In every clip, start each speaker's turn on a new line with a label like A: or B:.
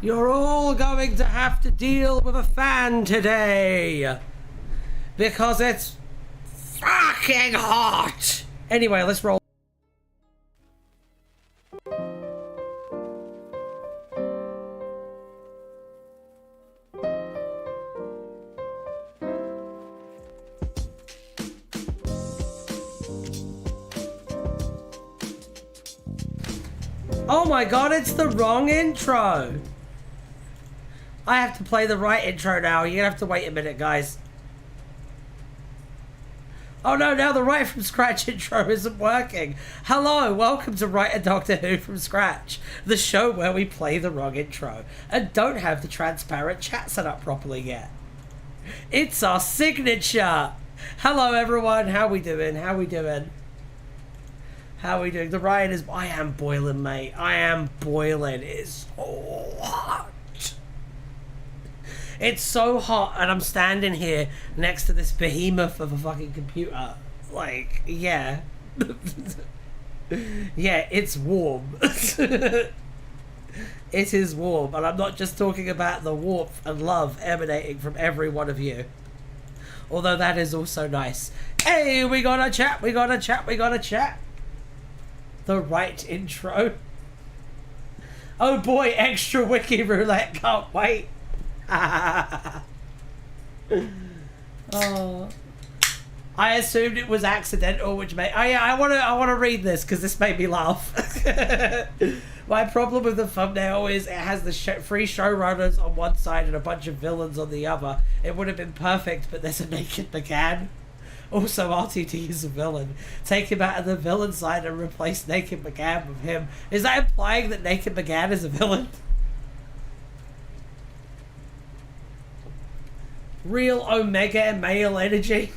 A: You're all going to have to deal with a fan today. Because it's fucking hot. Anyway, let's roll. Oh my god, it's the wrong intro. I have to play the right intro now. You're gonna have to wait a minute, guys. Oh no, now the Write From Scratch intro isn't working. Hello, welcome to Write a Doctor Who from Scratch, the show where we play the wrong intro and don't have the transparent chat set up properly yet. It's our signature. Hello everyone, how we doing? How we doing? How we doing? The Ryan is... I am boiling, mate. I am boiling. It's so hot. It's so hot, and I'm standing here next to this behemoth of a fucking computer. Like, yeah. Yeah, it's warm. It is warm, and I'm not just talking about the warmth and love emanating from every one of you. Although that is also nice. Hey, we got a chat, we got a chat, we got a chat. The right intro. Oh boy, extra wiki roulette, can't wait. Oh, I assumed it was accidental, which made... Oh yeah, I wanna read this because this made me laugh. My problem with the thumbnail is it has the three showrunners on one side and a bunch of villains on the other. It would have been perfect, but there's a naked McCann. Also, RTT is a villain. Take him out of the villain side and replace Naked McCann with him. Is that implying that Naked McCann is a villain? Real Omega male energy.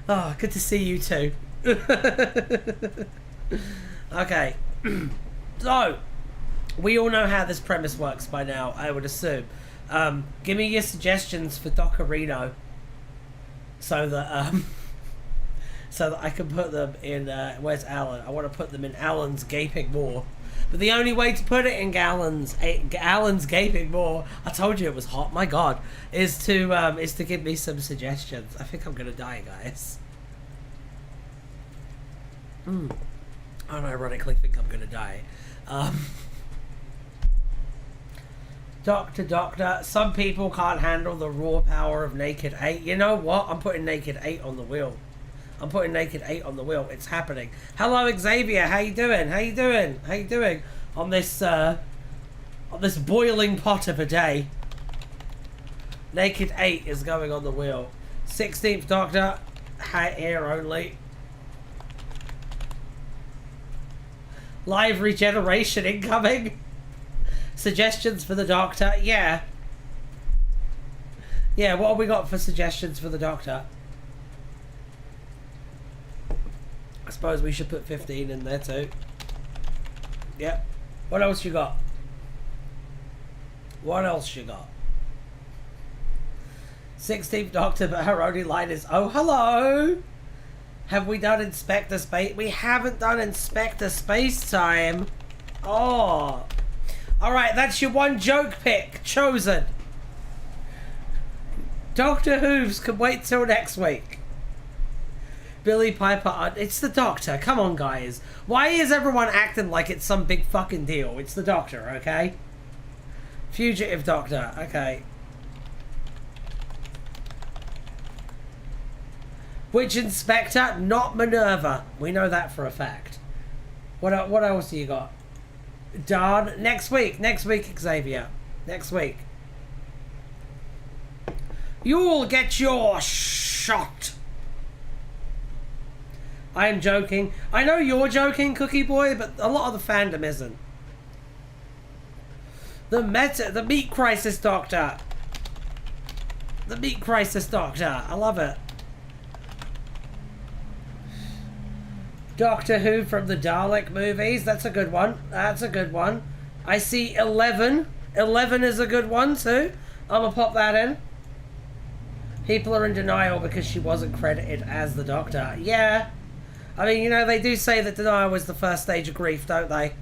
A: Oh, good to see you too. Okay. So, we all know how this premise works by now, I would assume. Give me your suggestions for Dockerino so that I can put them in where's Alan? I want to put them in Alan's gaping maw. But the only way to put it in Alan's gaping maw, I told you it was hot, my god, is to give me some suggestions. I think I'm gonna die, guys. I ironically think I'm gonna die. Doctor, some people can't handle the raw power of Naked 8. You know what? I'm putting Naked 8 on the wheel. I'm putting Naked 8 on the wheel. It's happening. Hello, Xavier. How you doing? How you doing? How you doing on this boiling pot of a day? Naked 8 is going on the wheel. 16th Doctor, hat here only. Live regeneration incoming. Suggestions for the Doctor? Yeah. Yeah, what have we got for suggestions for the Doctor? I suppose we should put 15 in there too. Yep. What else you got? What else you got? 16th Doctor, but her only line is, oh, hello! Have we done Inspector Space? We haven't done Inspector Space Time. Oh. Alright, that's your one joke pick. Chosen. Doctor Who's can wait till next week. Billy Piper, it's the Doctor. Come on, guys. Why is everyone acting like it's some big fucking deal? It's the Doctor, okay? Fugitive Doctor, okay. Which Inspector? Not Minerva. We know that for a fact. What else do you got? Darn. Next week, Xavier. Next week. You'll get your shot. I am joking. I know you're joking, Cookie Boy, but a lot of the fandom isn't. The Meat Crisis Doctor. The Meat Crisis Doctor. I love it. Doctor Who from the Dalek movies. That's a good one. That's a good one. I see 11. 11 is a good one too. I'm gonna pop that in. People are in denial because she wasn't credited as the Doctor. Yeah. I mean, you know, they do say that denial is the first stage of grief, don't they?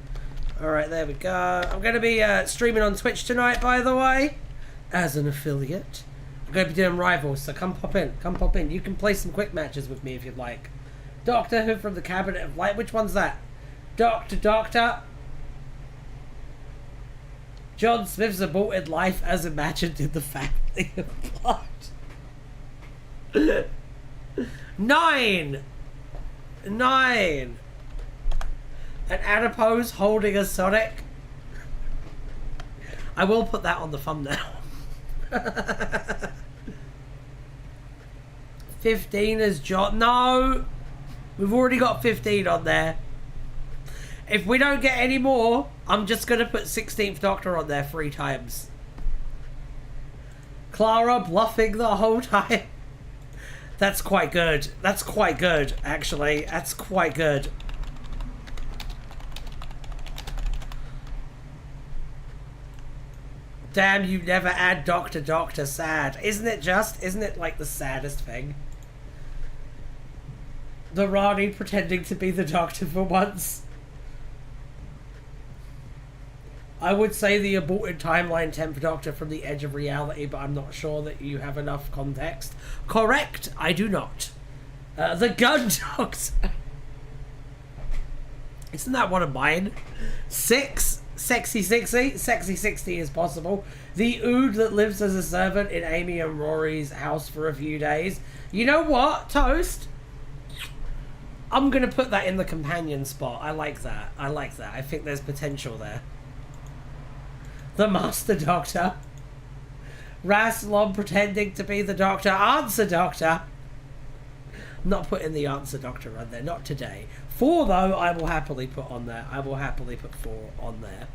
A: Alright, there we go. I'm going to be streaming on Twitch tonight, by the way, as an affiliate. I'm going to be doing Rivals, so come pop in. Come pop in. You can play some quick matches with me if you'd like. Doctor Who from the Cabinet of Light. Which one's that? Doctor. John Smith's aborted life as imagined in the family of blood. 9! An adipose holding a Sonic. I will put that on the thumbnail. 15 is John. No! We've already got 15 on there. If we don't get any more, I'm just going to put 16th Doctor on there 3 times. Clara bluffing the whole time. That's quite good. That's quite good, actually. That's quite good. Damn, you never add Doctor sad. Isn't it just? Isn't it like the saddest thing? The Rani pretending to be the Doctor for once. I would say the aborted timeline 10th Doctor from the edge of reality, but I'm not sure that you have enough context. Correct, I do not. The Gun Doctor. Isn't that one of mine? 6. Sexy 60. Sexy 60 is possible. The Ood that lives as a servant in Amy and Rory's house for a few days. You know what, Toast? I'm going to put that in the companion spot. I like that. I like that. I think there's potential there. The Master Doctor. Rassilon pretending to be the Doctor. Answer Doctor. I'm not putting the Answer Doctor on there. Not today. 4, though, I will happily put on there. I will happily put 4 on there.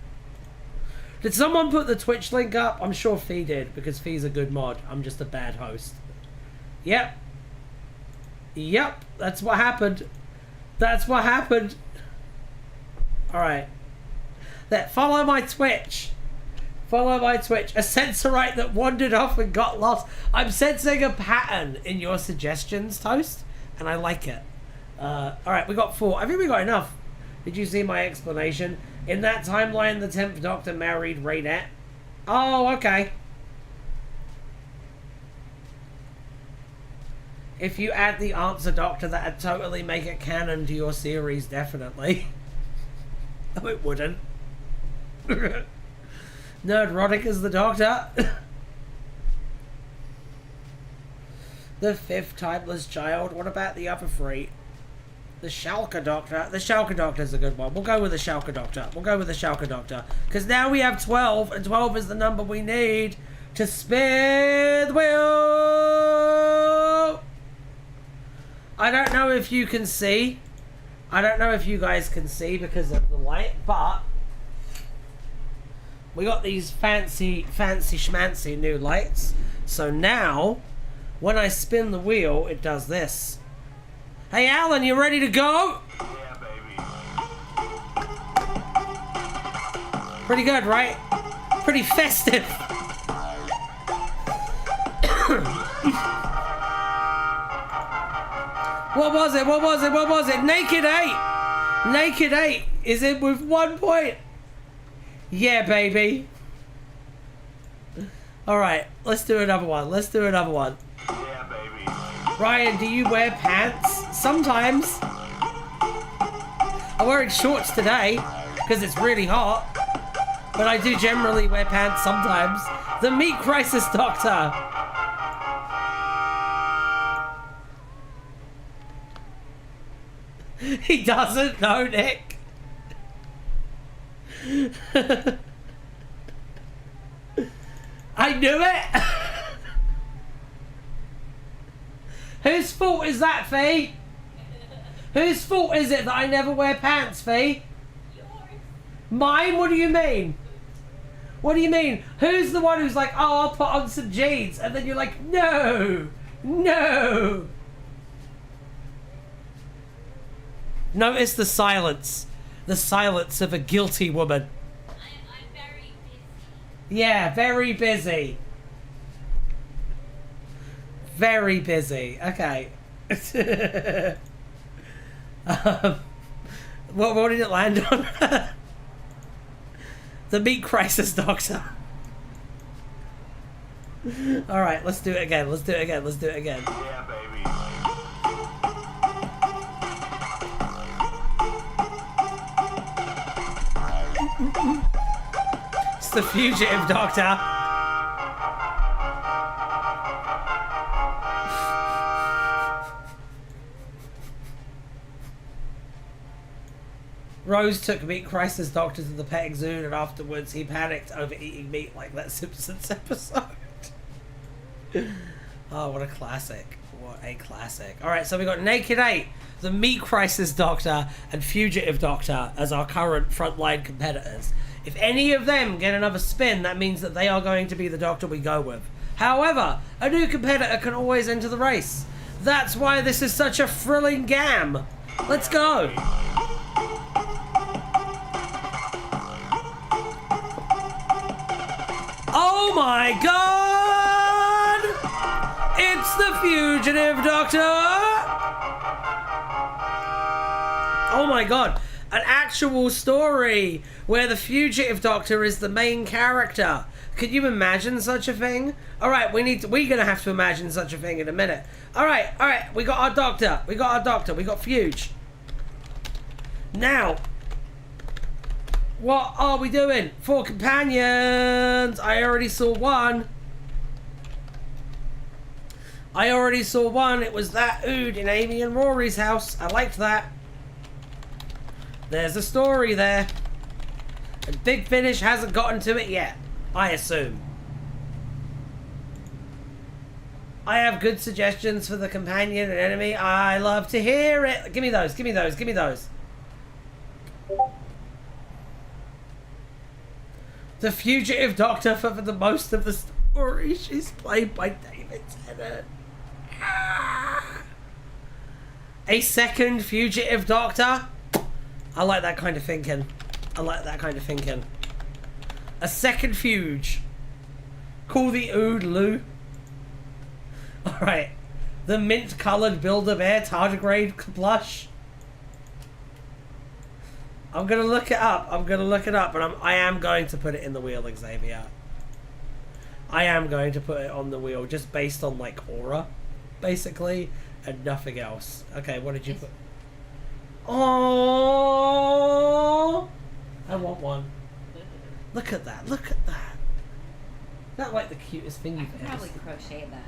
A: Did someone put the Twitch link up? I'm sure Fee did, because Fee's a good mod. I'm just a bad host. Yep. Yep. That's what happened. That's what happened. Alright. Follow my Twitch. Follow my Twitch. A sensorite that wandered off and got lost. I'm sensing a pattern in your suggestions, Toast, and I like it. Alright, we got 4. I think we got enough. Did you see my explanation? In that timeline, the 10th Doctor married Raynette. Oh, okay. If you add the Answer Doctor, that'd totally make it canon to your series, definitely. No, it wouldn't. Nerdrotic is the Doctor. The 5th Timeless Child. What about the other 3? The Schalke Doctor. The Schalke Doctor's a good one. We'll go with the Schalke Doctor. We'll go with the Schalke Doctor. Because now we have 12, and 12 is the number we need to spin the wheel. I don't know if you can see. I don't know if you guys can see because of the light, but we got these fancy schmancy new lights. So now, when I spin the wheel, it does this. Hey, Alan, you ready to go?
B: Yeah, baby.
A: Pretty good, right? Pretty festive. What was it? What was it? What was it? Naked 8. Naked 8 is in with 1 point. Yeah, baby. All right, let's do another one. Let's do another one.
B: Yeah, baby.
A: Ryan, do you wear pants? Sometimes. I'm wearing shorts today because it's really hot, but I do generally wear pants sometimes. The Meat Crisis Doctor. He doesn't know, Nick. I knew it. Whose fault is that, Fee? Whose fault is it that I never wear pants, Fee?
C: Yours.
A: Mine? What do you mean? What do you mean? Who's the one who's like, oh, I'll put on some jeans, and then you're like, no, no. Notice the silence of a guilty woman.
C: I'm very busy.
A: Yeah, very busy. Very busy. Okay. What did it land on? The meat crisis doctor. All right, let's do it again. Let's do it again. Let's do it again.
B: Yeah, baby.
A: It's the fugitive doctor. Rose took meat crisis doctor to the petting zoo, and afterwards he panicked over eating meat like that Simpsons episode. Oh, what a classic. What a classic. Alright, so we got Naked 8, the meat crisis doctor, and fugitive doctor as our current frontline competitors. If any of them get another spin, that means that they are going to be the doctor we go with. However, a new competitor can always enter the race. That's why this is such a thrilling game. Let's go. Oh my god! It's the fugitive doctor! Oh my god. An actual story where the fugitive doctor is the main character. Could you imagine such a thing? Alright, we're gonna have to imagine such a thing in a minute. Alright, we got our doctor. We got Fuge. Now, what are we doing? 4 companions. I already saw one. It was that Ood in Amy and Rory's house. I liked that. There's a story there. And Big Finish hasn't gotten to it yet, I assume. I have good suggestions for the companion and enemy. I love to hear it. Give me those. The fugitive doctor for the most of the story. She's played by David Tennant. A second fugitive doctor? I like that kind of thinking. A second fuge. Call the Ood Lou. Alright. The mint-coloured Build-A-Bear tardigrade blush. I'm gonna look it up, but I am going to put it in the wheel, Xavier. I am going to put it on the wheel, just based on, like, aura, basically, and nothing else. Okay, what did you put? Oh, I want one. Look at that, Is that, like, the cutest thing you've ever seen?
D: Probably crochet that.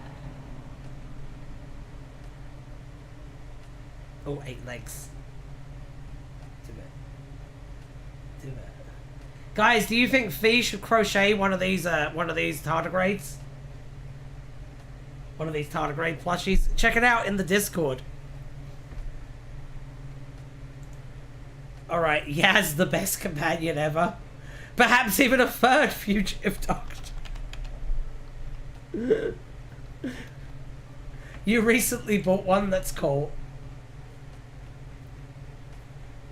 A: Oh, 8 legs. Do it. Guys, do you think Fee should crochet one of these tardigrades? One of these tardigrade plushies? Check it out in the Discord. Alright, Yaz, the best companion ever. Perhaps even a third fugitive doctor. You recently bought one that's called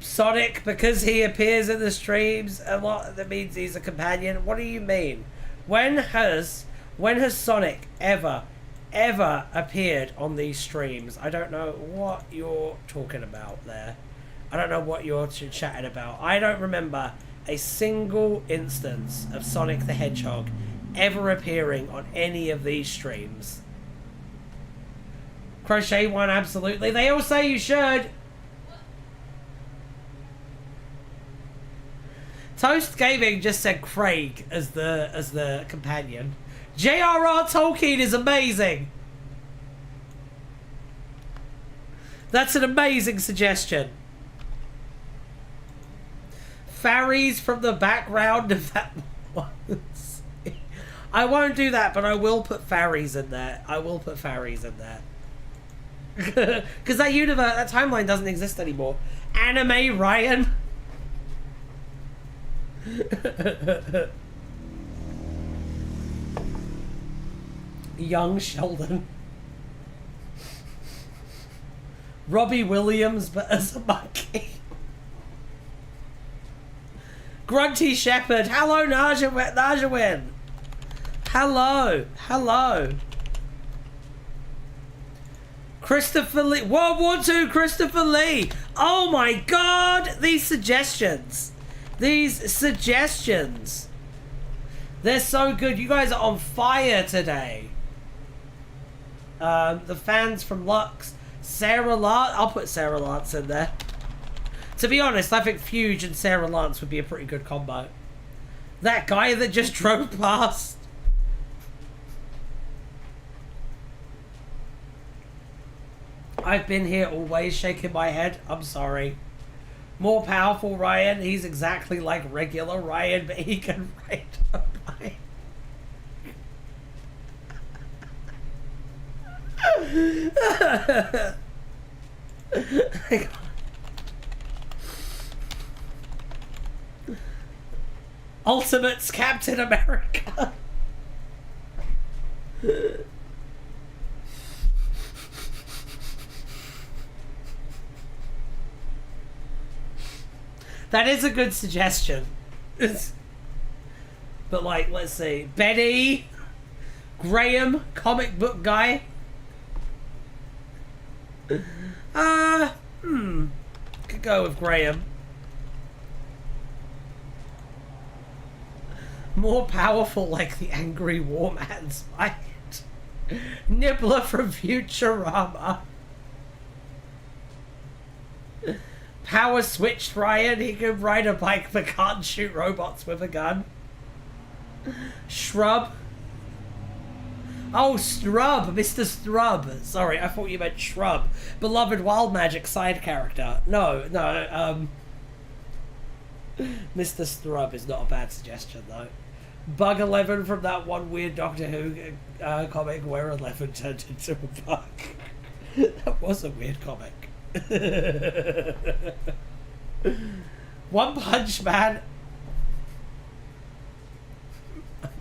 A: Sonic, because he appears in the streams a lot. That means he's a companion. What do you mean? When has Sonic ever appeared on these streams? I don't know what you're talking about there. I don't know what you're chatting about. I don't remember a single instance of Sonic the Hedgehog ever appearing on any of these streams. Crochet one, absolutely. They all say you should. Toast Gaming just said Craig as the companion. J.R.R. Tolkien is amazing. That's an amazing suggestion. Farries from the background of that one. I won't do that, but I will put Farries in there. Because that universe, that timeline doesn't exist anymore. Anime Ryan. Young Sheldon. Robbie Williams, but as a monkey. Grunty Shepherd. Hello, Najawin. Hello. Christopher Lee. World War II, Christopher Lee. Oh my god. These suggestions. These suggestions. They're so good. You guys are on fire today. The fans from Lux. Sarah Lance. I'll put Sarah Lance in there. To be honest, I think Fuge and Sarah Lance would be a pretty good combo. That guy that just drove past. I've been here always shaking my head. I'm sorry. More powerful Ryan. He's exactly like regular Ryan, but he can ride a bike. Ultimates Captain America. That is a good suggestion. But like, let's see. Betty, Graham, comic book guy. Could go with Graham. More powerful like the angry war man's mind. Nibbler from Futurama. Power switched Ryan. He can ride a bike but can't shoot robots with a gun. Shrub. Oh, Strub. Mr. Strub. Sorry, I thought you meant Shrub. Beloved Wild Magic side character. No. Mr. Strub is not a bad suggestion, though. Bug 11 from that one weird Doctor Who comic where 11 turned into a bug. That was a weird comic. One Punch Man.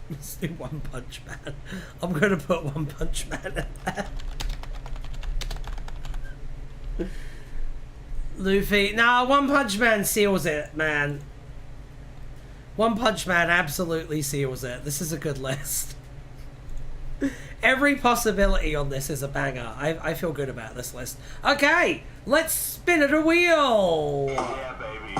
A: Let's do One Punch Man. I'm gonna put One Punch Man in there. Luffy. Nah, One Punch Man seals it, man. One Punch Man absolutely seals it. This is a good list. Every possibility on this is a banger. I feel good about this list. Okay, let's spin it a wheel.
B: Yeah, baby.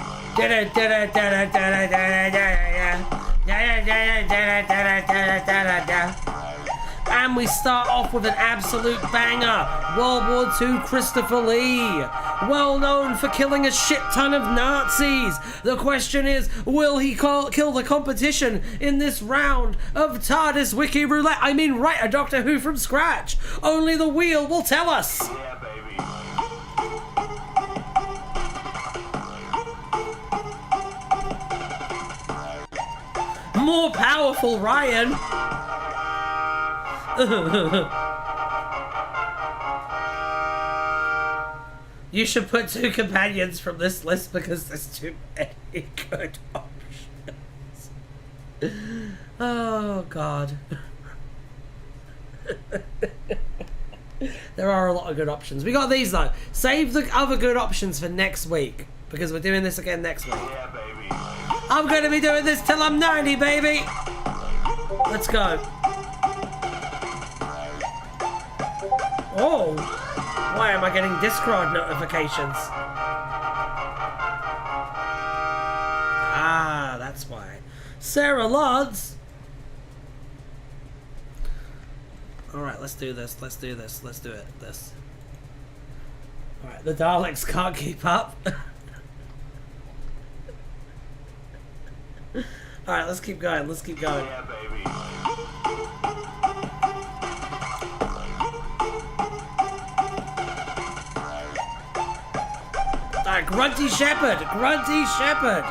A: And we start off with an absolute banger. World War II Christopher Lee. Well known for killing a shit ton of Nazis. The question is, will he kill the competition in this round of TARDIS Wiki Roulette? I mean, write a Doctor Who from scratch. Only the wheel will tell us.
B: Yeah, baby.
A: More powerful Ryan. You should put 2 companions from this list because there's too many good options. Oh god. There are a lot of good options. We got these though. Save the other good options for next week because we're doing this again next week.
B: Yeah, baby.
A: I'm gonna be doing this till I'm 90, baby. Let's go. Oh, why am I getting Discord notifications? Ah, that's why. Sarah Lodds. Alright, let's do this. Let's do this. Let's do it. This. Alright, the Daleks can't keep up. Alright, let's keep going. Let's keep going.
B: Yeah, baby.
A: Alright, Grunty Shepherd! Grunty Shepherd!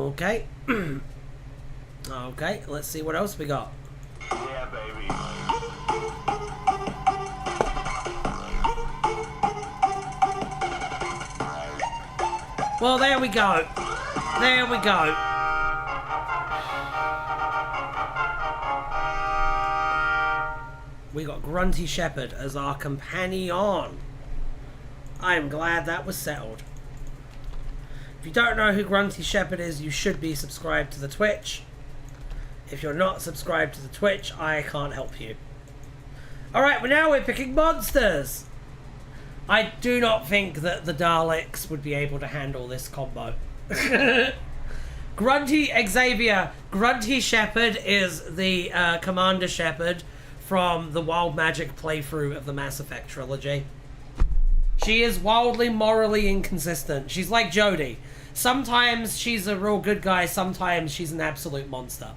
A: Okay. Okay, let's see what else we got.
B: Yeah, baby.
A: Well, there we go. There we go. We got Grunty Shepherd as our companion. I'm glad that was settled. If you don't know who Grunty Shepherd is, you should be subscribed to the Twitch. If you're not subscribed to the Twitch, I can't help you. Alright, well now we're picking monsters. I do not think that the Daleks would be able to handle this combo. Grunty Xavier. Grunty Shepherd is the Commander Shepherd from the Wild Magic playthrough of the Mass Effect trilogy. She is wildly morally inconsistent. She's like Jodie. Sometimes she's a real good guy, sometimes she's an absolute monster.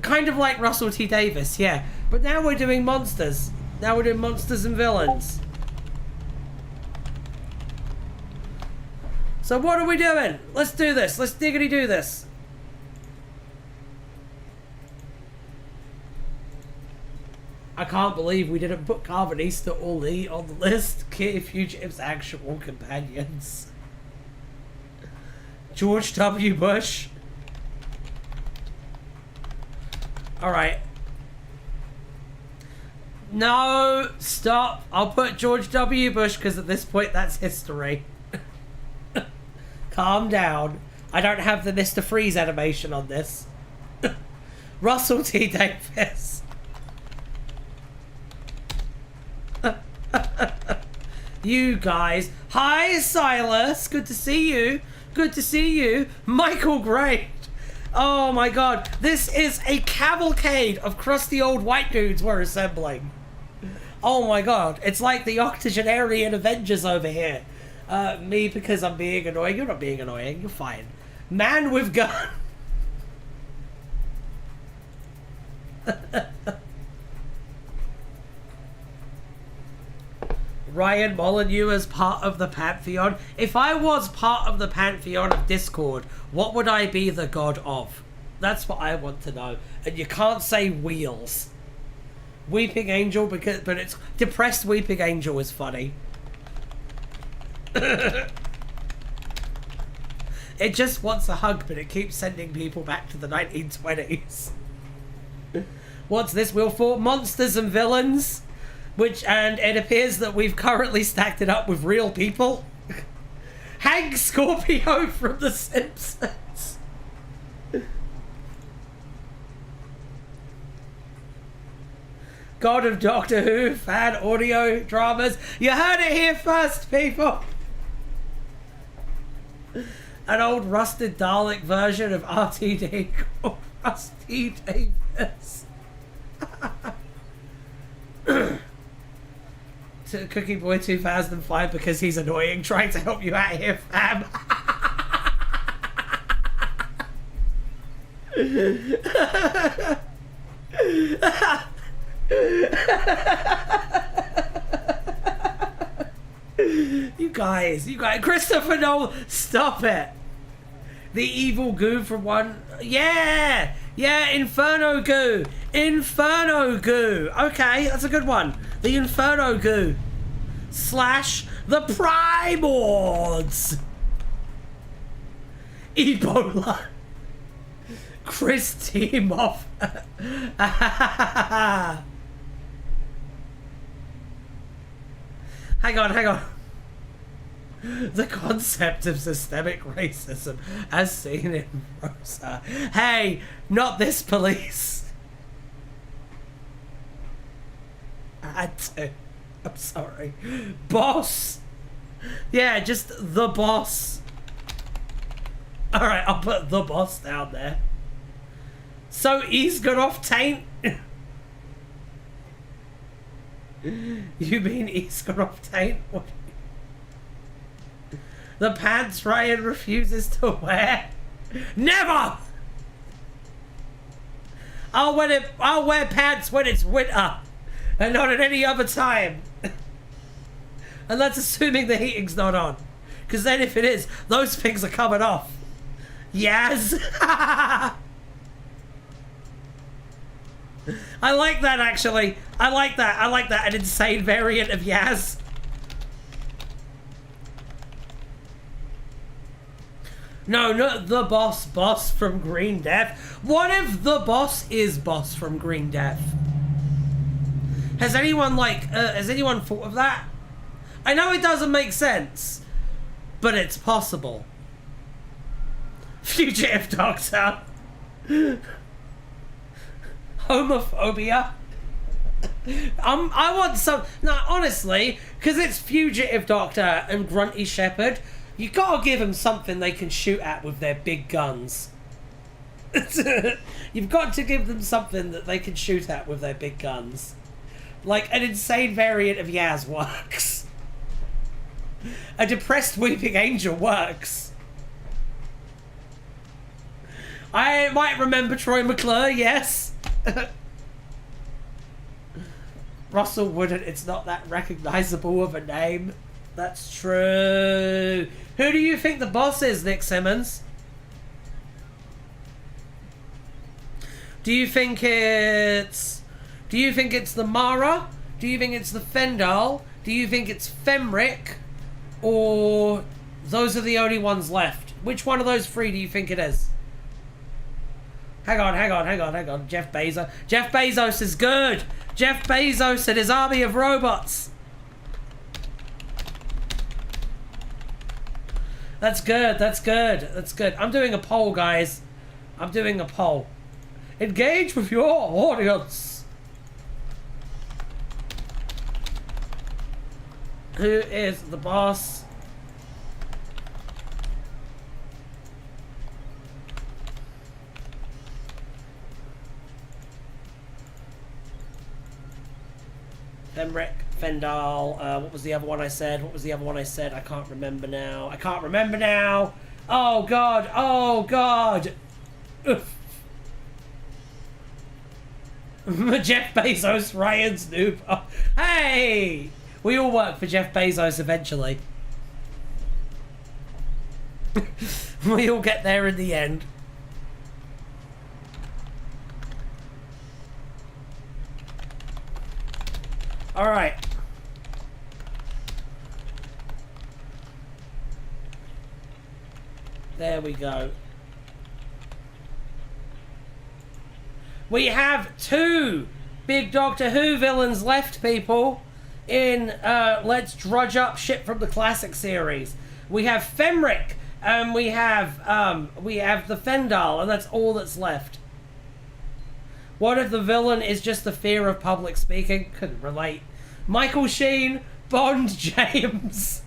A: Kind of like Russell T Davies, yeah. But now we're doing monsters. Now we're doing monsters and villains. So what are we doing? Let's do this. Let's diggity do this. I can't believe we didn't put Carbonista or Lee on the list. Kitty Fugitive's actual companions. George W. Bush. Alright. No, stop. I'll put George W. Bush because at this point that's history. Calm down. I don't have the Mr. Freeze animation on this. Russell T. Davies. You guys. Hi, Silas. Good to see you. Good to see you. Michael Gray. Oh my god. This is a cavalcade of crusty old white dudes we're assembling. Oh my god. It's like the octogenarian Avengers over here. Me because I'm being annoying. You're not being annoying. You're fine. Man with gun. Ryan Molyneux as part of the Pantheon. If I was part of the Pantheon of Discord, what would I be the god of? That's what I want to know. And you can't say wheels. Weeping Angel, but it's depressed Weeping Angel is funny. It just wants a hug, but it keeps sending people back to the 1920s. What's this wheel for? Monsters and villains. And it appears that we've currently stacked it up with real people. Hank Scorpio from The Simpsons. God of Doctor Who, fan audio dramas. You heard it here first, people. An old rusted Dalek version of RTD called Rusty Davis. To Cookie Boy 2005 because he's annoying, trying to help you out here, fam. You guys, Christopher Nolan, stop it. The evil goo from one, yeah, Inferno goo, okay, that's a good one. The Inferno goo / the Primords. Ebola. Chris Timoff. Hang on. The concept of systemic racism as seen in Rosa. Hey, not this police. I had to. I'm sorry. Boss. Yeah, just the boss. Alright, I'll put the boss down there. So he's got off taint. You mean he's got off taint? What? The pants Ryan refuses to wear? Never! I'll wear pants when it's winter and not at any other time. And that's assuming the heating's not on. Because then if it is, those things are coming off. Yes! I like that, actually. I like that. An insane variant of Yaz. No, not the boss from Green Death. What if the boss is boss from Green Death? Has anyone thought of that? I know it doesn't make sense, but it's possible. Fugitive Doctor. Homophobia. I want some. No, honestly, because it's Fugitive Doctor and Grunty Shepherd, you gotta give them something they can shoot at with their big guns. You've got to give them something that they can shoot at with their big guns. Like an insane variant of Yaz works. A depressed weeping angel works. I might remember Troy McClure, yes. Russell wouldn't, it's not that recognizable of a name. That's true. Who do you think the boss is, Nick Simmons? Do you think it's the Mara? Do you think it's the Fendal? Do you think it's Femric? Or those are the only ones left? Which one of those three do you think it is? Hang on. Jeff Bezos. Jeff Bezos is good. Jeff Bezos and his army of robots. That's good. I'm doing a poll, guys. I'm doing a poll. Engage with your audience. Who is the boss? Femric, Fendal, what was the other one I said? I can't remember now. Oh god. Oof. Jeff Bezos, Ryan Snoop. Oh, hey! We all work for Jeff Bezos eventually. We all get there in the end. Alright. There we go. We have 2 big Doctor Who villains left, people, in Let's Drudge Up Shit from the Classic series. We have Femric, and we have the Fendal, and that's all that's left. What if the villain is just the fear of public speaking? Couldn't relate. Michael Sheen, Bond James.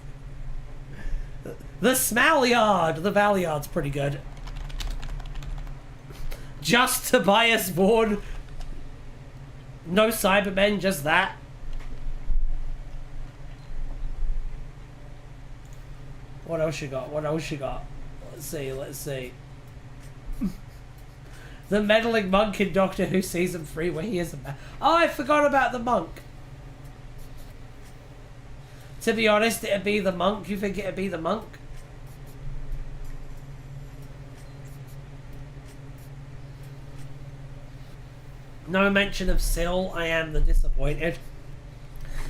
A: The Smalyard. The Valyard's pretty good. Just Tobias Vaughan. No Cybermen, just that. What else you got? Let's see. The meddling monk in Doctor Who Season 3 where he is a... Oh, I forgot about the monk. To be honest, it'd be the monk. You think it'd be the monk? No mention of Syl. I am the disappointed.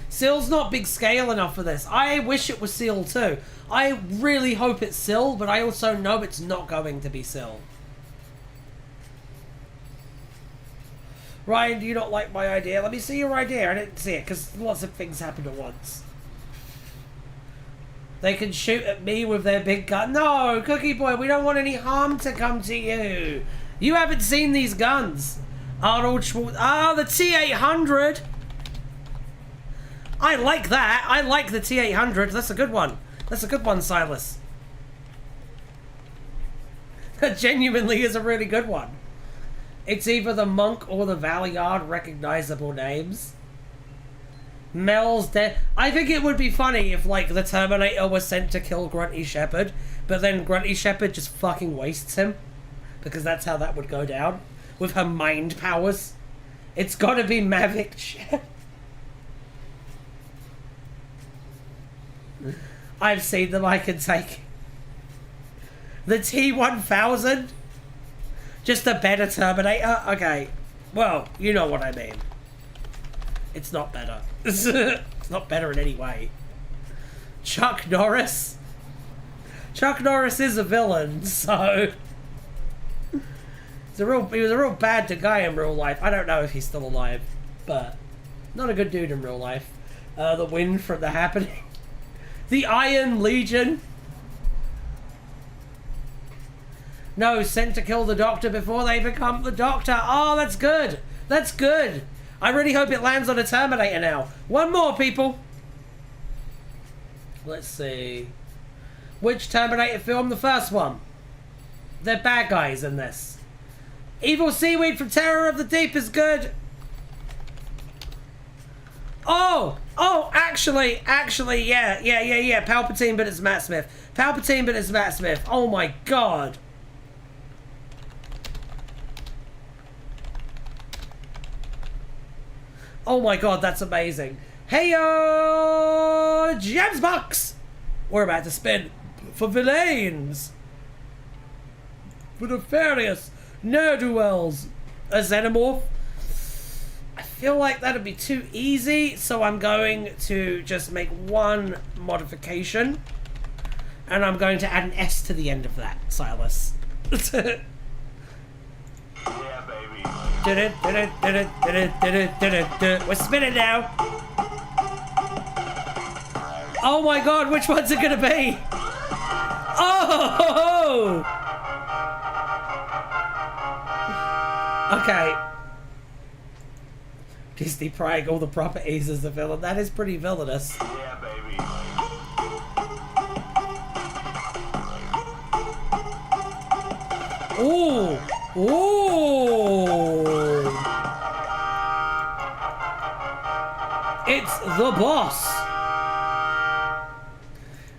A: Syl's not big scale enough for this. I wish it was Syl too. I really hope it's Syl, but I also know it's not going to be Syl. Ryan, do you not like my idea? Let me see your idea. I didn't see it because lots of things happened at once. They can shoot at me with their big gun. No, Cookie Boy, we don't want any harm to come to you. You haven't seen these guns. Arnold Schwarzenegger. Ah, the T-800. I like that. I like the T-800. That's a good one. That's a good one, Silas. That genuinely is a really good one. It's either the monk or the Valyard, recognizable names. Mel's dead. I think it would be funny if, like, the Terminator was sent to kill Grunty Shepherd, but then Grunty Shepherd just fucking wastes him. Because that's how that would go down. With her mind powers. It's gotta be Mavic Shepherd. I've seen them, I can take. The T-1000? Just a better Terminator? Okay. Well, you know what I mean. It's not better. It's not better in any way. Chuck Norris? Chuck Norris is a villain, so... He was a real bad guy in real life. I don't know if he's still alive, but... Not a good dude in real life. The Wind from The Happening. The Iron Legion. No, sent to kill the Doctor before they become the Doctor. Oh, that's good. That's good. I really hope it lands on a Terminator now. One more, people. Let's see. Which Terminator film? The first one. They're bad guys in this. Evil Seaweed from Terror of the Deep is good. Oh, actually, yeah. Palpatine, but it's Matt Smith. Palpatine, but it's Matt Smith. Oh my god. Oh my god, that's amazing. Hey-yo, Gems Box! We're about to spin for villains. For nefarious ne'er-do-wells. A Xenomorph. I feel like that'd be too easy, so I'm going to just make one modification. And I'm going to add an S to the end of that, Silas.
B: Yeah, baby.
A: We're spinning now. Oh my god, which one's it gonna be? Oh! Okay. Disney prying all the properties as a villain. That is pretty villainous.
B: Yeah, baby.
A: Ooh! Ooh! It's the boss!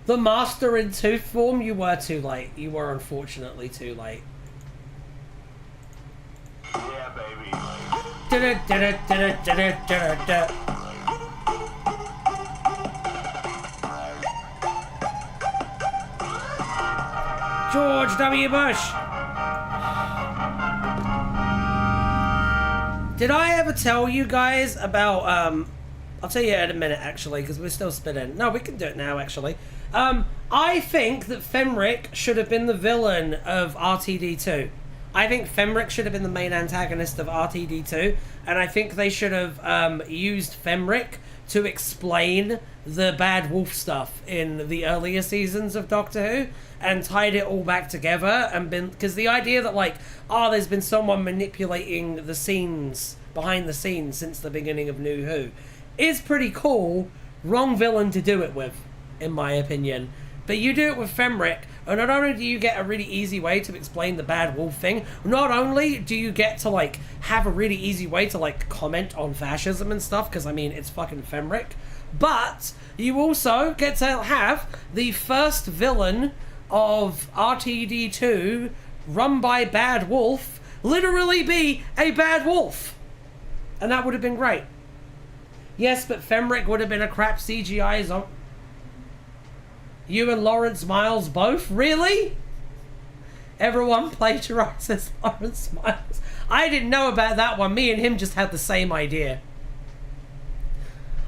A: The Master in Tooth form, you were too late. You were unfortunately too late.
B: Yeah, baby.
A: George W. Bush! Did I ever tell you guys about, I'll tell you in a minute actually, because we're still spinning. No, we can do it now actually. I think that Femric should have been the villain of RTD2. I think Femric should have been the main antagonist of RTD2, and I think they should have used Femric to explain the bad wolf stuff in the earlier seasons of Doctor Who, and tied it all back together, and been, because the idea that like, oh, there's been someone manipulating the scenes, behind the scenes since the beginning of New Who, is pretty cool. Wrong villain to do it with, in my opinion. But you do it with Femric, and not only do you get a really easy way to explain the bad wolf thing, not only do you get to like have a really easy way to like comment on fascism and stuff, because I mean it's fucking Femric, but you also get to have the first villain of RTD2 run by Bad Wolf literally be a bad wolf, and that would have been great. Yes, but Femric would have been a crap CGI zombie. You and Lawrence Miles both? Really? Everyone plagiarizes Lawrence Miles. I didn't know about that one. Me and him just had the same idea.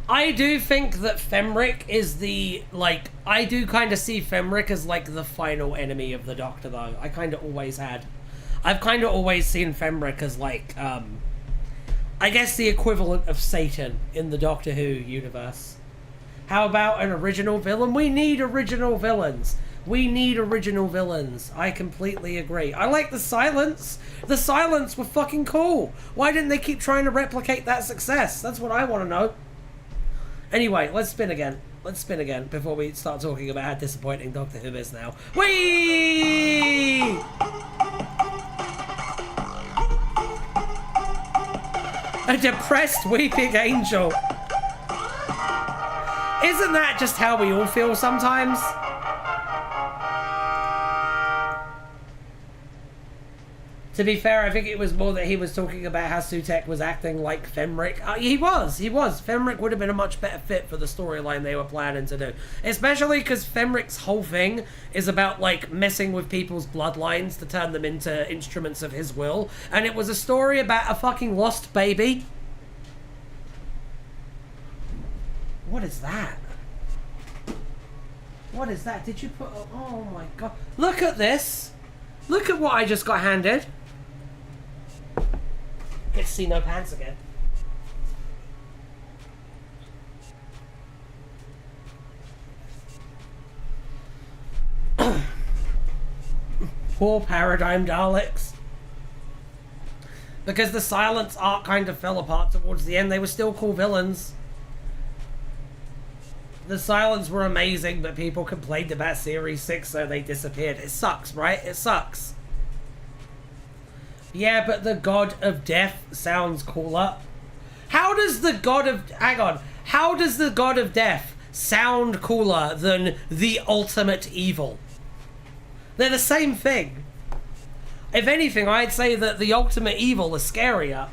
A: I do think that Femric is the, like, I do kind of see Femric as, like, the final enemy of the Doctor, though. I kind of always had. I've kind of always seen Femric as, like, I guess the equivalent of Satan in the Doctor Who universe. How about an original villain? We need original villains. We need original villains. I completely agree. I like the Silence. The Silence were fucking cool. Why didn't they keep trying to replicate that success? That's what I want to know. Anyway, let's spin again. Let's spin again before we start talking about how disappointing Doctor Who is now. Whee! A depressed weeping angel. Isn't that just how we all feel sometimes? To be fair, I think it was more that he was talking about how Sutek was acting like Femric. He was. Femric would have been a much better fit for the storyline they were planning to do. Especially because Femric's whole thing is about, like, messing with people's bloodlines to turn them into instruments of his will. And it was a story about a fucking lost baby. What is that? What is that? Did you put... Oh my god. Look at this. Look at what I just got handed. Get to see no pants again. Poor Paradigm Daleks. Because the Silence arc kind of fell apart towards the end. They were still cool villains. The Silence were amazing, but people complained about Series 6, so they disappeared. It sucks, right? It sucks. Yeah, but the God of Death sounds cooler. How does the God of... Hang on. How does the God of Death sound cooler than the ultimate evil? They're the same thing. If anything, I'd say that the ultimate evil is scarier.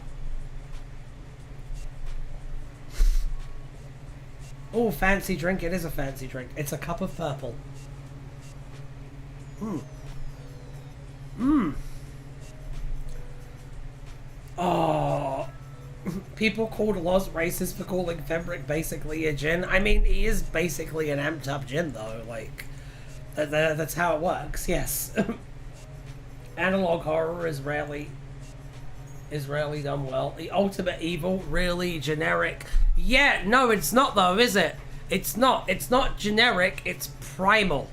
A: Oh, fancy drink. It is a fancy drink. It's a cup of purple. Oh. People called Loz racist for calling Fembrick basically a gin. I mean, he is basically an amped up gin, though. Like, that's how it works, yes. Analog horror is rarely done well. The ultimate evil, really generic. Yeah, no, it's not though, is it? It's not generic, it's primal.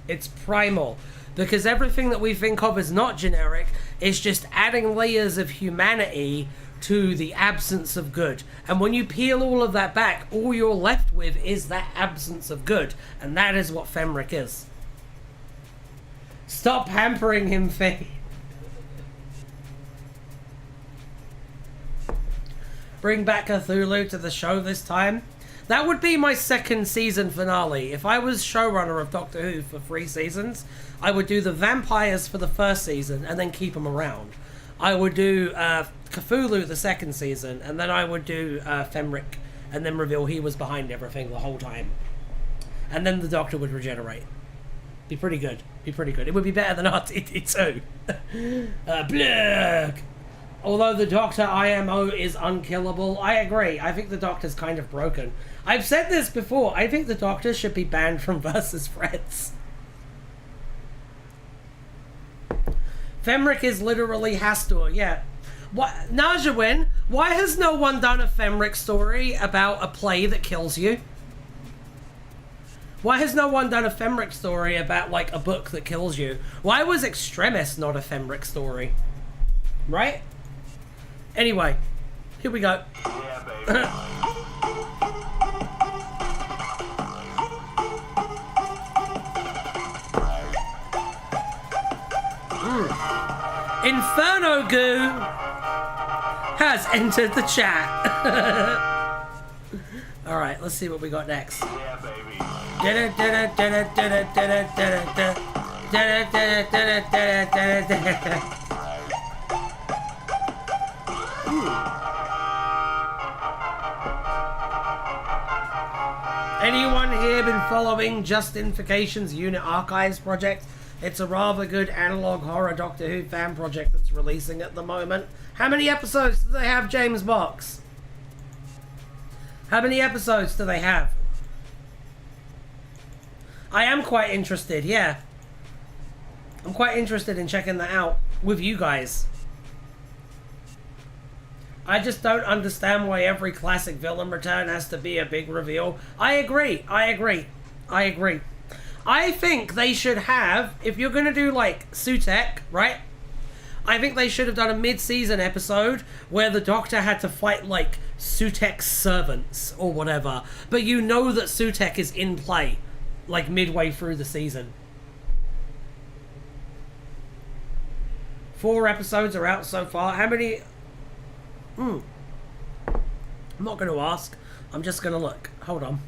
A: It's primal. Because everything that we think of as not generic is just adding layers of humanity to the absence of good. And when you peel all of that back, all you're left with is that absence of good. And that is what Femric is. Stop hampering him, Faye. Bring back Cthulhu to the show this time. That would be my second season finale. If I was showrunner of Doctor Who for 3 seasons, I would do the vampires for the first season and then keep them around. I would do Cthulhu the second season, and then I would do Femric, and then reveal he was behind everything the whole time. And then the Doctor would regenerate. Be pretty good. Be pretty good. It would be better than RTD2. Blurg! Although the Doctor IMO is unkillable, I agree. I think the Doctor's kind of broken. I've said this before. I think the Doctor should be banned from Versus Freds. Femric is literally Hastur, yeah. What, Najawin, why has no one done a Femric story about a play that kills you? Why has no one done a Femric story about, like, a book that kills you? Why was Extremis not a Femric story? Right? Anyway, here we go.
B: Yeah, baby.
A: Inferno Goo has entered the chat. Alright, let's see what we got next.
B: Yeah, baby.
A: Anyone here been following Justification's Unit Archives project? It's a rather good analog horror Doctor Who fan project that's releasing at the moment. How many episodes do they have, James Box? How many episodes do they have? I am quite interested, yeah. I'm quite interested in checking that out with you guys. I just don't understand why every classic villain return has to be a big reveal. I agree. I think they should have, if you're going to do like Sutek, right? I think they should have done a mid-season episode where the Doctor had to fight like Sutek's servants or whatever. But you know that Sutek is in play like midway through the season. 4 episodes are out so far. How many... I'm not going to ask. I'm just going to look. Hold on.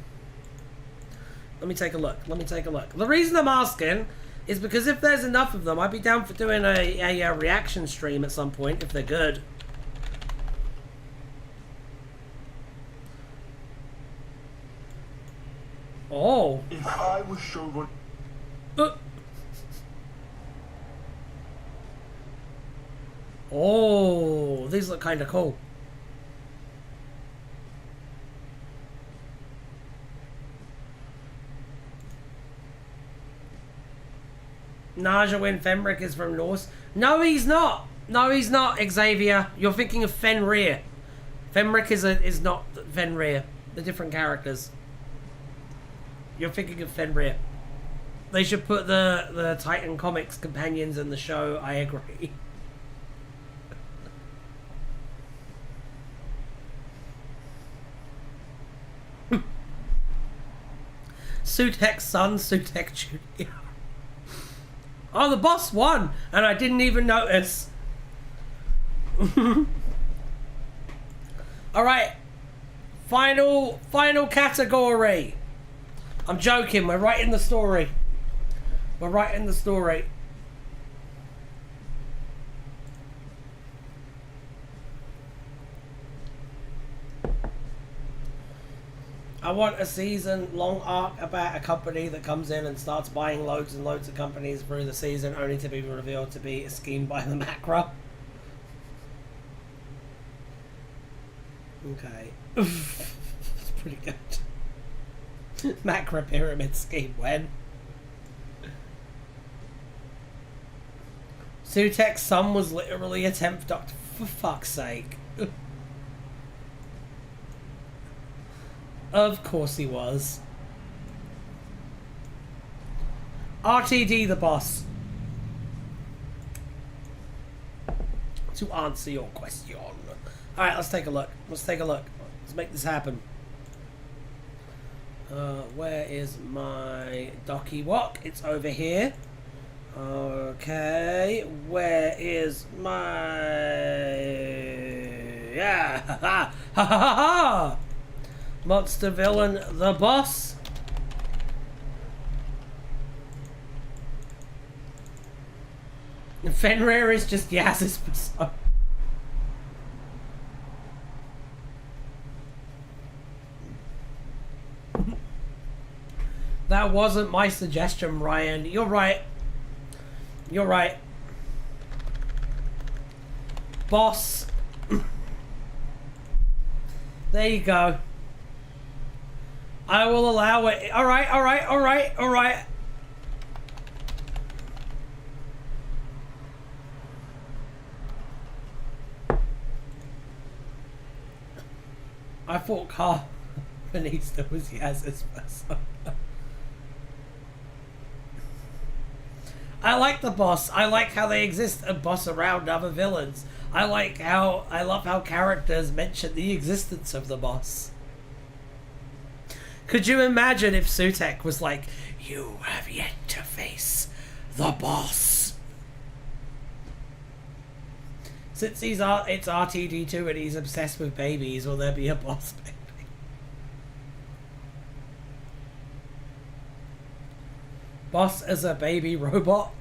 A: Let me take a look. The reason I'm asking is because if there's enough of them, I'd be down for doing a reaction stream at some point if they're good. Oh.
B: If I was showrunner...
A: Oh, these look kind of cool. Najawin Femric is from Norse. No, he's not. No, he's not, Xavier. You're thinking of Fenrir. Femric is not Fenrir. They're different characters. You're thinking of Fenrir. They should put the Titan Comics companions in the show. I agree. Sutek's son, Sutek Jr. Oh, the boss won, and I didn't even notice. All right, final category. I'm joking. We're writing the story. We're writing the story. I want a season-long arc about a company that comes in and starts buying loads and loads of companies through the season, only to be revealed to be a scheme by the macro. Okay. It's pretty good. Macro pyramid scheme, when? Sutek's son was literally a 10th Doctor, for fuck's sake. Of course he was. RTD the boss. To answer your question. Alright, let's take a look. Let's make this happen. Where is my Docky Wok? It's over here. Okay. Where is my... Yeah. Ha ha ha ha! Monster villain, the boss. Fenrir is just Yaz's persona. That wasn't my suggestion, Ryan. You're right. You're right. Boss. There you go. I will allow it. Alright. I thought Carpenista was Yaz's persona. I like the boss. I like how they exist and boss around other villains. I love how characters mention the existence of the boss. Could you imagine if Sutek was like, you have yet to face the boss? Since it's RTD2 and he's obsessed with babies, will there be a boss baby? Boss as a baby robot?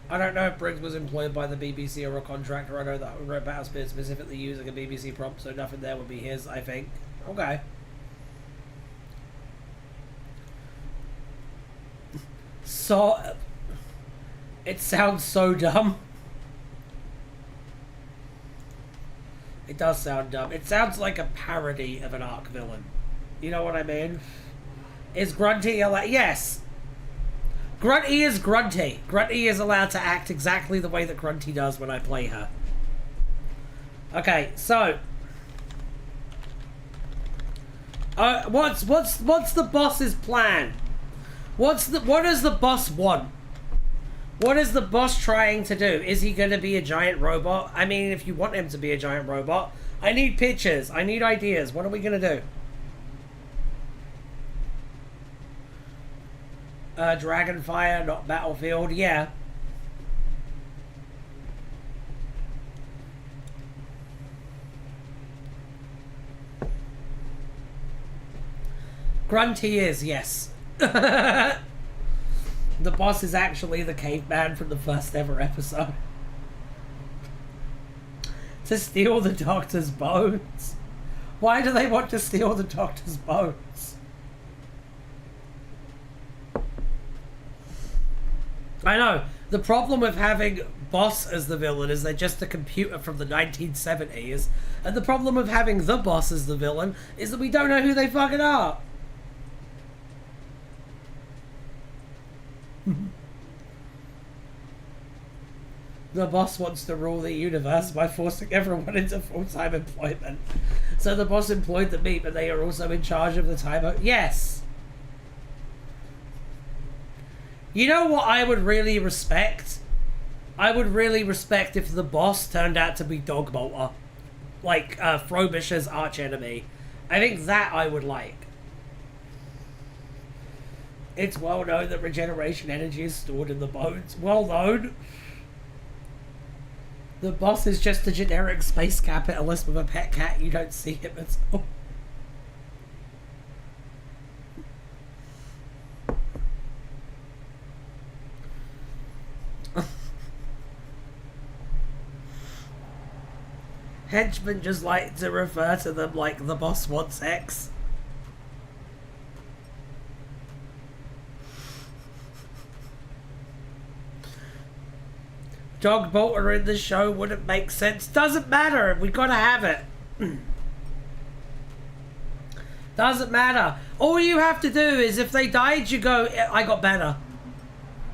A: I don't know if Briggs was employed by the BBC or a contractor. I know that we wrote Battlespin specifically using a BBC prompt, so nothing there would be his, I think. Okay. So... It sounds so dumb. It does sound dumb. It sounds like a parody of an arc villain. You know what I mean? Is Grunty allowed? Yes! Grunty is Grunty. Grunty is allowed to act exactly the way that Grunty does when I play her. Okay, so... what's the boss's plan? What does the boss want? What is the boss trying to do? Is he going to be a giant robot? I mean, if you want him to be a giant robot, I need pictures. I need ideas. What are we going to do? Dragonfire, not Battlefield. Yeah. Grunty is, yes. The boss is actually the caveman from the first ever episode. To steal the Doctor's bones? Why do they want to steal the Doctor's bones? I know. The problem with having Boss as the villain is they're just a computer from the 1970s. And the problem with having the Boss as the villain is that we don't know who they fucking are. The boss wants to rule the universe by forcing everyone into full-time employment. So the boss employed the meat, but they are also in charge of the time. Yes! You know what I would really respect? I would really respect if the boss turned out to be Dog Bolter. Like, Frobisher's archenemy. I think that I would like. It's well known that regeneration energy is stored in the bones. Well known. The boss is just a generic space capitalist with a pet cat. You don't see him at all. Henchmen just like to refer to them like the boss wants X. Dog Bolter in the show wouldn't make sense. Doesn't matter. We gotta have it. Doesn't matter. All you have to do is if they died, you go, I got better.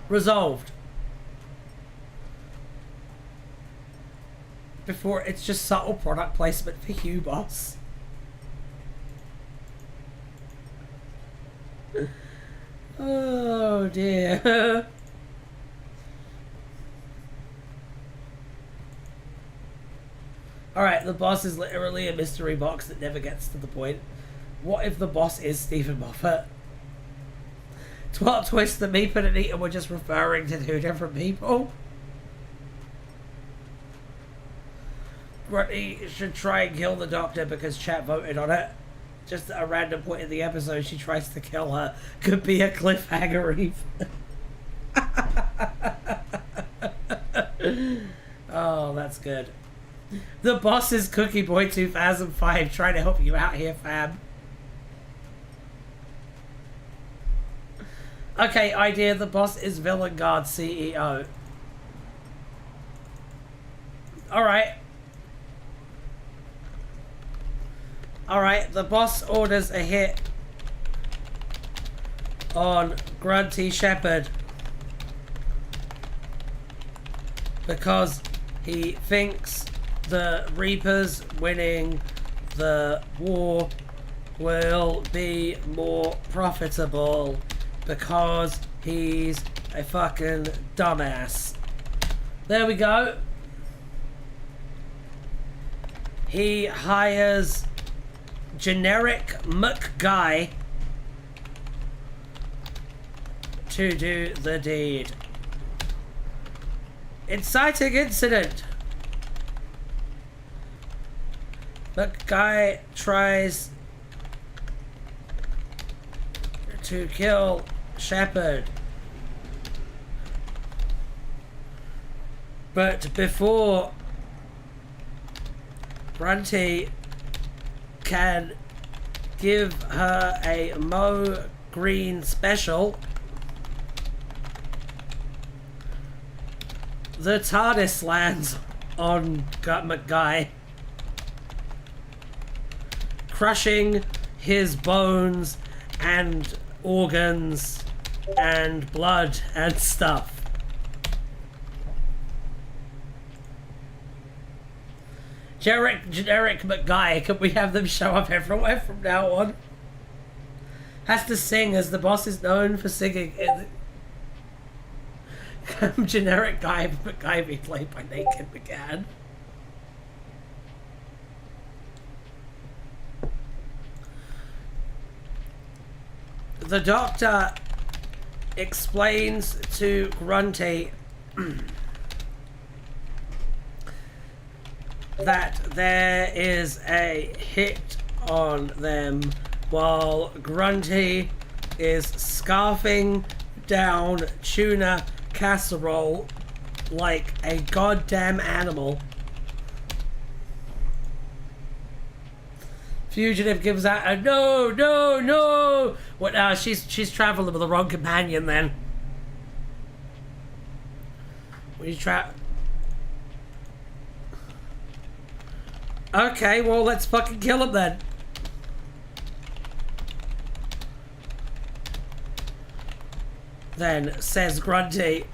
A: Resolved. Before it's just subtle product placement for you, boss. Oh dear. Alright, the boss is literally a mystery box that never gets to the point. What if the boss is Stephen Moffat? Twat twist, the Meep and Anita were just referring to two different people. Grunty should try and kill the doctor because chat voted on it. Just at a random point in the episode she tries to kill her. Could be a cliffhanger even. Oh, that's good. The boss is Cookie Boy 2005 trying to help you out here, fam. Okay, idea. The boss is Villain Guard CEO. Alright. Alright, the boss orders a hit on Grunty Shepherd because he thinks the Reapers winning the war will be more profitable because he's a fucking dumbass. There we go. He hires generic McGuy to do the deed. Inciting incident. McGuy tries to kill Shepherd, but before Grunty can give her a Mo Green special, the TARDIS lands on McGuy, crushing his bones and organs and blood and stuff. Generic McGuy, can we have them show up everywhere from now on? Has to sing as the boss is known for singing in the... Generic guy McGuy be played by Naked McGann. The doctor explains to Grunty that there is a hit on them while Grunty is scarfing down tuna casserole like a goddamn animal. Fugitive gives out a no, no, no. What? She's traveling with the wrong companion then. When you Okay, well let's fucking kill him then. Then says Grunty,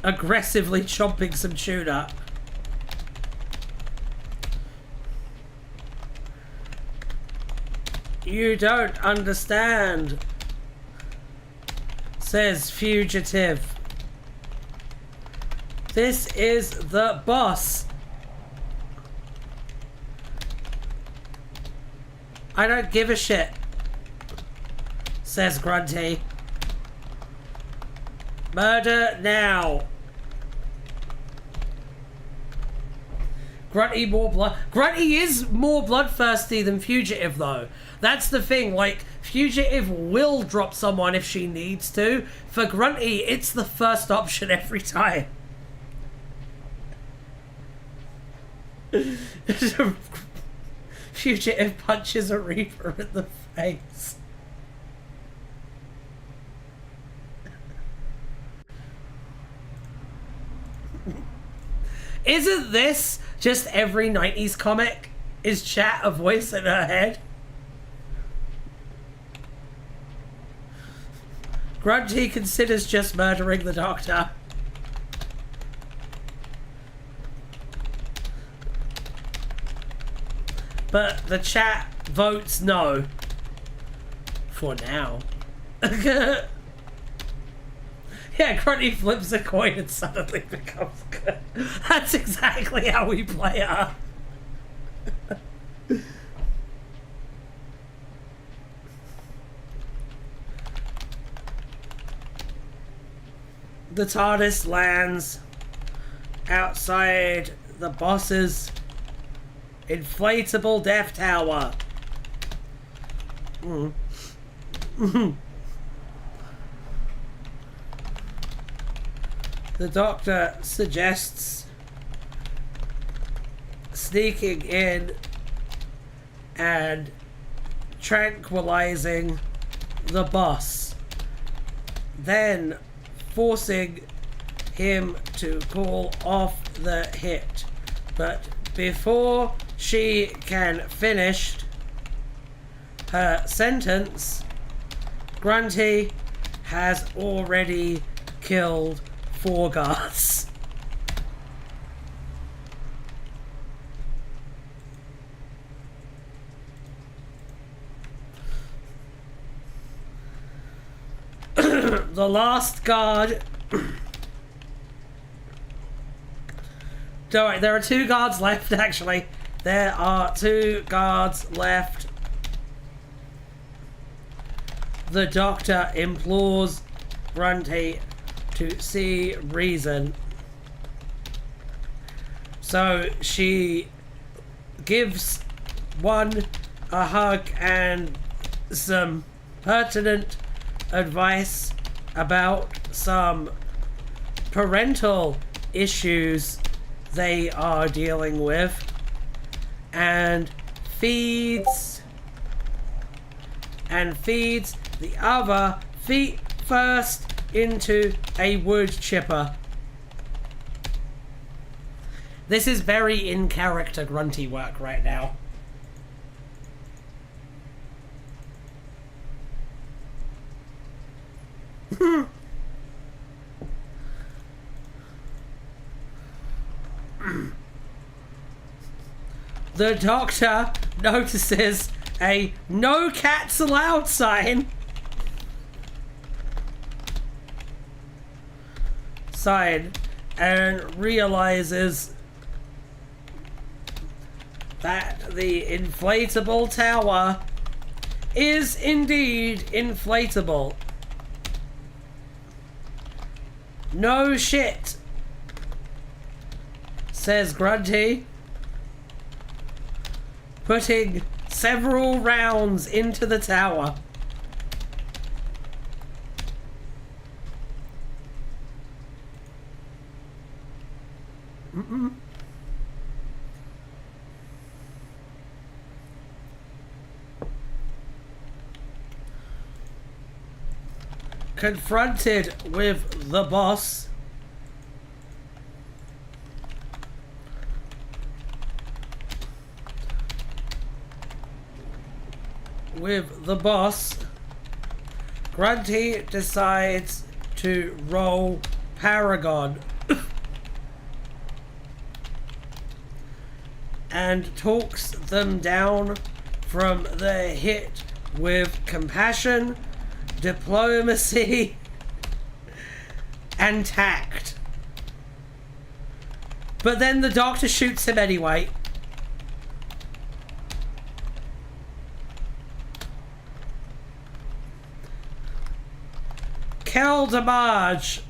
A: aggressively chomping some tuna. You don't understand, says Fugitive. This is the boss. I don't give a shit, says Grunty. Murder now. Grunty is more bloodthirsty than Fugitive, though. That's the thing. Like, Fugitive will drop someone if she needs to. For Grunty, it's the first option every time. Fugitive punches a Reaper in the face. Isn't this just every 90s comic? Is chat a voice in her head? Grunty considers just murdering the Doctor. But the chat votes no. For now. Yeah, Grunty flips a coin and suddenly becomes good. That's exactly how we play her. The TARDIS lands outside the boss's inflatable death tower. The Doctor suggests sneaking in and tranquilizing the boss, then forcing him to call off the hit. But before she can finish her sentence, Grunty has already killed 4 guards. The last guard. Alright, there are 2 guards left, actually. There are 2 guards left. The Doctor implores Grunty to see reason. So she gives one a hug and some pertinent advice about some parental issues they are dealing with, and feeds the other feet first into a wood chipper. This is very in character Grunty work right now. The Doctor notices a "No cats allowed" sign. And realizes that the inflatable tower is indeed inflatable. No shit, says Grunty, putting several rounds into the tower. Confronted with the boss, Grunty decides to roll Paragon and talks them down from the hit with compassion, diplomacy, and tact. But then the doctor shoots him anyway. Kel DeMarge,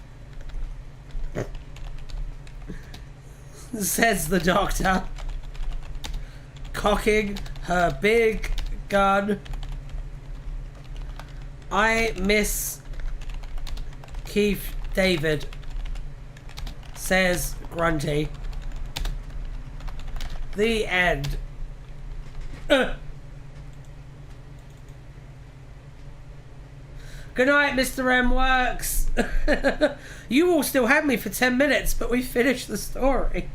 A: says the doctor, cocking her big gun. I miss Keith David, says Grunty. The end. Good night, Mr. M. Works. You all still had me for 10 minutes, but we finished the story.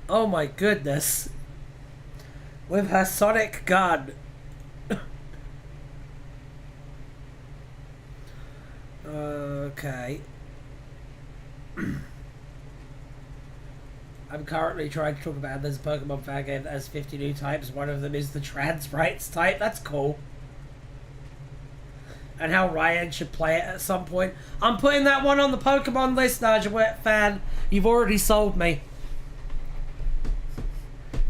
A: Oh my goodness. With her sonic gun. Okay. I'm currently trying to talk about this Pokemon fan game that has 50 new types. One of them is the trans rights type. That's cool. And how Ryan should play it at some point. I'm putting that one on the Pokemon list, Najawet fan. You've already sold me.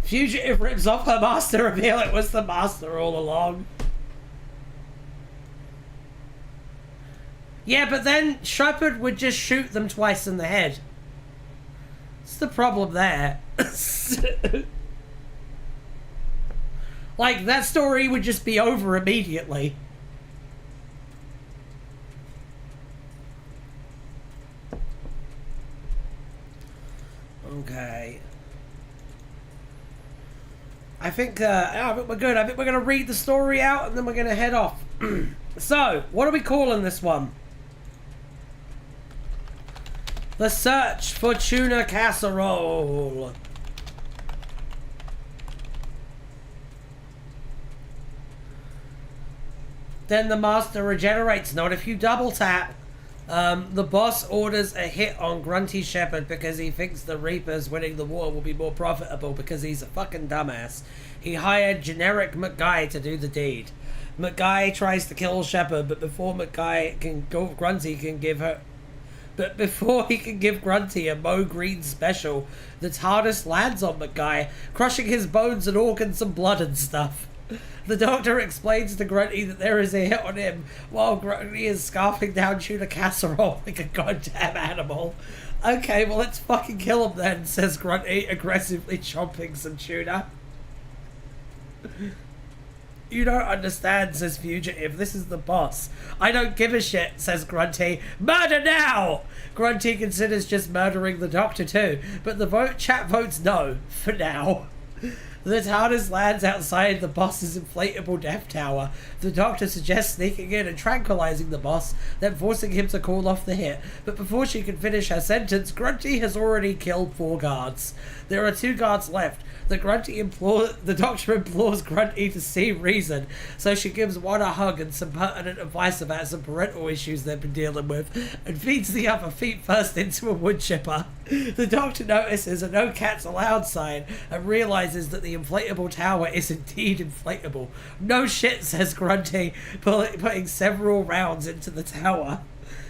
A: Fugitive rips off her master reveal. It was the master all along. Yeah, but then Shepard would just shoot them twice in the head. What's the problem there? Like, that story would just be over immediately. Okay. I think we're good. I think we're going to read the story out and then we're going to head off. So, what are we calling this one? The Search for Tuna Casserole. Then the master regenerates. Not if you double tap. The boss orders a hit on Grunty Shepard because he thinks the Reapers winning the war will be more profitable because he's a fucking dumbass. He hired generic McGuy to do the deed. McGuy tries to kill Shepard, but before McGuy can go, Grunty can give her... But before he can give Grunty a Mo Green special, the TARDIS lands on McGuy, crushing his bones and organs and blood and stuff. The doctor explains to Grunty that there is a hit on him, while Grunty is scarfing down tuna casserole like a goddamn animal. Okay, well let's fucking kill him then, says Grunty, aggressively chomping some tuna. You don't understand, says Fugitive. This is the boss. I don't give a shit, says Grunty. Murder now! Grunty considers just murdering the doctor too, but the chat votes no, for now. The TARDIS lands outside the boss's inflatable death tower. The doctor suggests sneaking in and tranquilizing the boss, then forcing him to call off the hit. But before she can finish her sentence, Grunty has already killed 4 guards. There are 2 guards left. The doctor implores Grunty to see reason, so she gives one a hug and some pertinent advice about some parental issues they've been dealing with, and feeds the other feet first into a wood chipper. The doctor notices a no cats allowed sign and realizes that the inflatable tower is indeed inflatable. No shit, says Grunty, putting several rounds into the tower.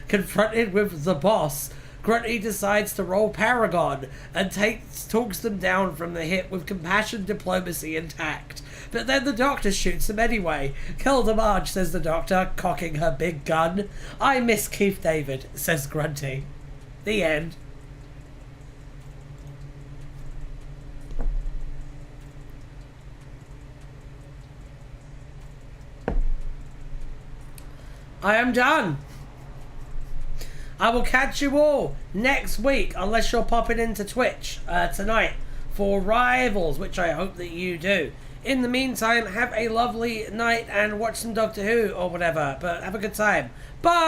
A: Confronted with the boss, Grunty decides to roll Paragon and talks them down from the hit with compassion, diplomacy, and tact. But then the doctor shoots him anyway. Kill the Marge, says the doctor, cocking her big gun. I miss Keith David, says Grunty. The end. I am done. I will catch you all next week, unless you're popping into Twitch tonight for Rivals, which I hope that you do. In the meantime, have a lovely night and watch some Doctor Who or whatever, but have a good time. Bye!